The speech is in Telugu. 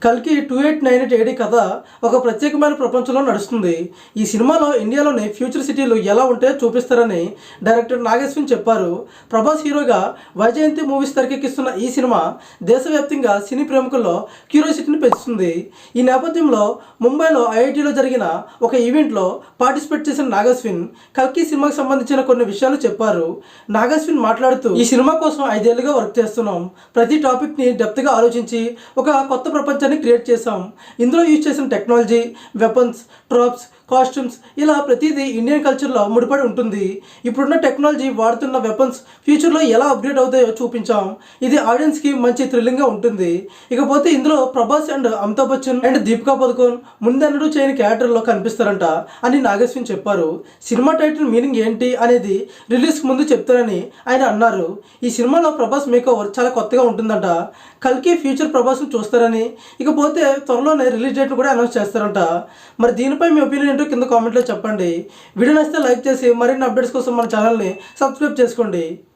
కల్కి 2898 ఏడీ కథ ఒక ప్రత్యేకమైన ప్రపంచంలో నడుస్తుంది. ఈ సినిమాలో ఇండియాలోని ఫ్యూచర్ సిటీలు ఎలా ఉంటాయో చూపిస్తారని డైరెక్టర్ నాగేశ్వన్ చెప్పారు. ప్రభాస్ హీరోగా వైజయంతి మూవీస్ తెరకెక్కిస్తున్న ఈ సినిమా దేశవ్యాప్తంగా సినీ ప్రేమికుల్లో క్యూరియాసిటీని పెంచుతుంది. ఈ నేపథ్యంలో ముంబైలో ఐఐటీలో జరిగిన ఒక ఈవెంట్లో పార్టిసిపేట్ చేసిన నాగేశ్వన్ కల్కి సినిమాకి సంబంధించిన కొన్ని విషయాలు చెప్పారు. నాగేశ్వన్ మాట్లాడుతూ, ఈ సినిమా కోసం 5 ఏళ్లుగా వర్క్ చేస్తున్నాం. ప్రతి టాపిక్ని డెప్త్గా ఆలోచించి ఒక కొత్త ప్రపంచాన్ని క్రియేట్ చేసాం. ఇందులో యూజ్ చేసిన టెక్నాలజీ, వెపన్స్, ట్రాప్స్, కాస్ట్యూమ్స్ ఇలా ప్రతిదీ ఇండియన్ కల్చర్లో ముడిపడి ఉంటుంది. ఇప్పుడున్న టెక్నాలజీ, వాడుతున్న వెపన్స్ ఫ్యూచర్లో ఎలా అప్గ్రేడ్ అవుతాయో చూపించాం. ఇది ఆడియన్స్కి మంచి థ్రిల్లింగ్గా ఉంటుంది. ఇకపోతే ఇందులో ప్రభాస్ అండ్ అమితాబ్ బచ్చన్ అండ్ దీపికా పదుకోన్ ముందెన్నడూ చేయని క్యారెక్టర్లో కనిపిస్తారంట అని నాగేశ్వన్ చెప్పారు. సినిమా టైటిల్ మీనింగ్ ఏంటి అనేది రిలీజ్కి ముందు చెప్తారని ఆయన అన్నారు. ఈ సినిమాలో ప్రభాస్ మేకోవర్ చాలా కొత్తగా ఉంటుందంట. కల్కి ఫ్యూచర్ ప్రభాస్ని చూస్తారని, ఇకపోతే త్వరలోనే రిలీజ్ డేట్ను కూడా అనౌన్స్ చేస్తారంట. మరి దీనిపై మీ ఒపీనియన్ ఏంటో కింద కామెంట్లో చెప్పండి. వీడియో నచ్చితే లైక్ చేసి మరిన్ని అప్డేట్స్ కోసం మన ఛానల్ని సబ్స్క్రైబ్ చేసుకోండి.